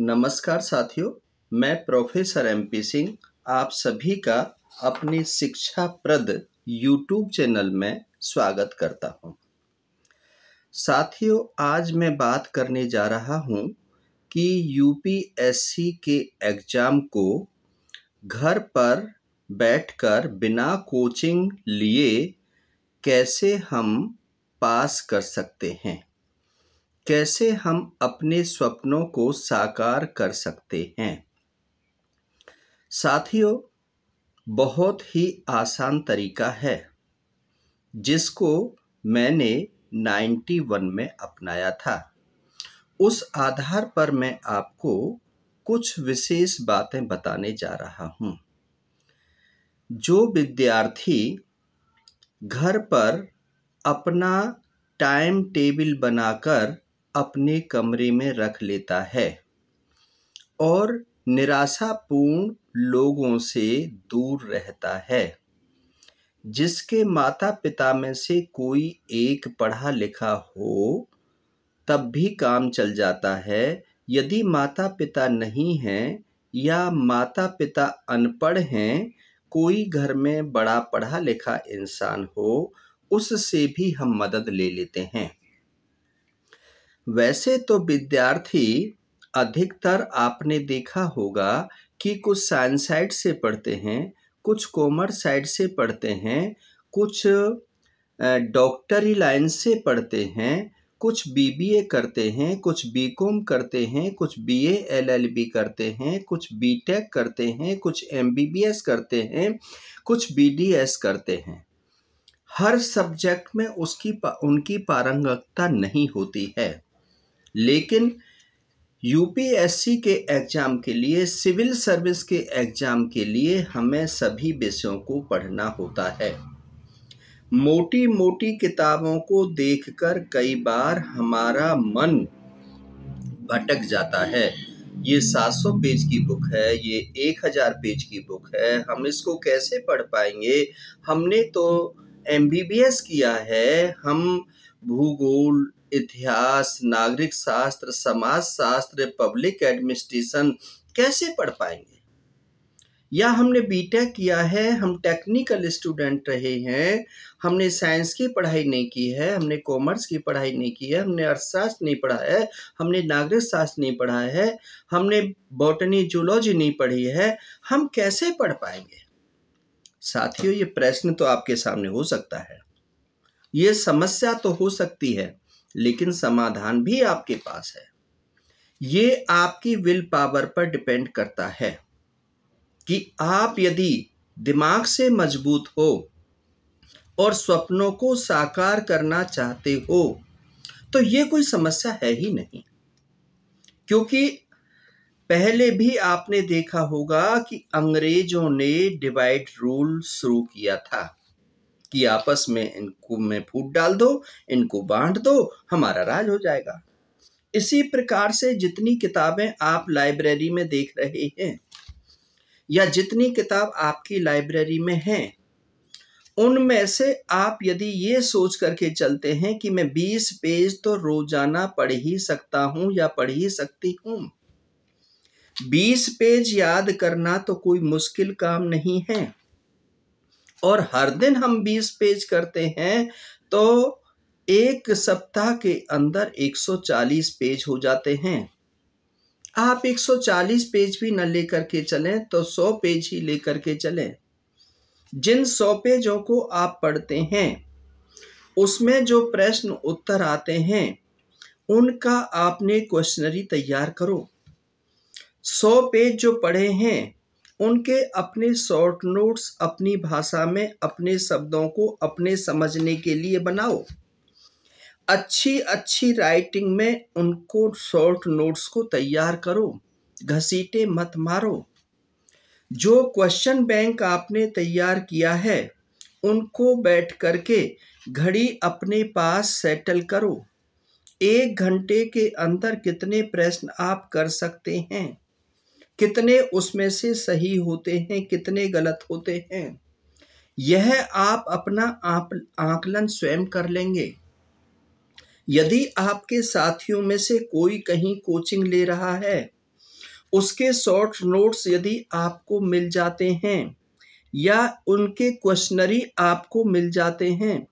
नमस्कार साथियों, मैं प्रोफेसर MP सिंह आप सभी का अपनी शिक्षाप्रद YouTube चैनल में स्वागत करता हूं। साथियों, आज मैं बात करने जा रहा हूं कि UPSC के एग्ज़ाम को घर पर बैठकर बिना कोचिंग लिए कैसे हम पास कर सकते हैं, कैसे हम अपने सपनों को साकार कर सकते हैं। साथियों, बहुत ही आसान तरीका है जिसको मैंने 91 में अपनाया था। उस आधार पर मैं आपको कुछ विशेष बातें बताने जा रहा हूं। जो विद्यार्थी घर पर अपना टाइम टेबल बनाकर अपने कमरे में रख लेता है और निराशापूर्ण लोगों से दूर रहता है, जिसके माता पिता में से कोई एक पढ़ा लिखा हो तब भी काम चल जाता है। यदि माता पिता नहीं हैं या माता पिता अनपढ़ हैं, कोई घर में बड़ा पढ़ा लिखा इंसान हो, उससे भी हम मदद ले लेते हैं। वैसे तो विद्यार्थी अधिकतर आपने देखा होगा कि कुछ साइंस साइड से पढ़ते हैं, कुछ कॉमर्स साइड से पढ़ते हैं, कुछ डॉक्टरी लाइन से पढ़ते हैं, कुछ BBA करते हैं, कुछ BCom करते हैं, कुछ BA LLB करते हैं, कुछ BTech करते हैं, कुछ MBBS करते हैं, कुछ BDS करते हैं। हर सब्जेक्ट में उनकी पारंगतता नहीं होती है, लेकिन UPSC के एग्ज़ाम के लिए, सिविल सर्विस के एग्ज़ाम के लिए हमें सभी विषयों को पढ़ना होता है। मोटी मोटी किताबों को देखकर कई बार हमारा मन भटक जाता है। ये 700 पेज की बुक है, ये 1000 पेज की बुक है, हम इसको कैसे पढ़ पाएंगे? हमने तो MBBS किया है, हम भूगोल, इतिहास, नागरिक शास्त्र, समाज शास्त्र, पब्लिक एडमिनिस्ट्रेशन कैसे पढ़ पाएंगे? या हमने BTech किया है, हम टेक्निकल स्टूडेंट रहे हैं, हमने साइंस की पढ़ाई नहीं की है, हमने कॉमर्स की पढ़ाई नहीं की है, हमने अर्थशास्त्र नहीं पढ़ा है, हमने नागरिक शास्त्र नहीं पढ़ा है, हमने बॉटनी जूलॉजी नहीं पढ़ी है, हम कैसे पढ़ पाएंगे? साथियों, ये प्रश्न तो आपके सामने हो सकता है, ये समस्या तो हो सकती है, लेकिन समाधान भी आपके पास है। ये आपकी विल पावर पर डिपेंड करता है कि आप यदि दिमाग से मजबूत हो और सपनों को साकार करना चाहते हो तो ये कोई समस्या है ही नहीं। क्योंकि पहले भी आपने देखा होगा कि अंग्रेजों ने डिवाइड रूल शुरू किया था कि आपस में इनको में फूट डाल दो, इनको बांट दो, हमारा राज हो जाएगा। इसी प्रकार से जितनी किताबें आप लाइब्रेरी में देख रहे हैं या जितनी किताब आपकी लाइब्रेरी में हैं, उनमें से आप यदि ये सोच करके चलते हैं कि मैं 20 पेज तो रोजाना पढ़ ही सकता हूं या पढ़ ही सकती हूं, 20 पेज याद करना तो कोई मुश्किल काम नहीं है। और हर दिन हम 20 पेज करते हैं तो एक सप्ताह के अंदर 140 पेज हो जाते हैं। आप 140 पेज भी न लेकर के चलें तो 100 पेज ही लेकर के चलें। जिन 100 पेजों को आप पढ़ते हैं उसमें जो प्रश्न उत्तर आते हैं उनका आपने क्वेश्चनरी तैयार करो। 100 पेज जो पढ़े हैं उनके अपने शॉर्ट नोट्स अपनी भाषा में अपने शब्दों को अपने समझने के लिए बनाओ। अच्छी राइटिंग में उनको शॉर्ट नोट्स को तैयार करो, घसीटे मत मारो। जो क्वेश्चन बैंक आपने तैयार किया है उनको बैठ करके घड़ी अपने पास सेटल करो। 1 घंटे के अंदर कितने प्रश्न आप कर सकते हैं, कितने उसमें से सही होते हैं, कितने गलत होते हैं, यह आप अपना आकलन स्वयं कर लेंगे। यदि आपके साथियों में से कोई कहीं कोचिंग ले रहा है उसके शॉर्ट नोट्स यदि आपको मिल जाते हैं या उनके क्वेश्चनरी आपको मिल जाते हैं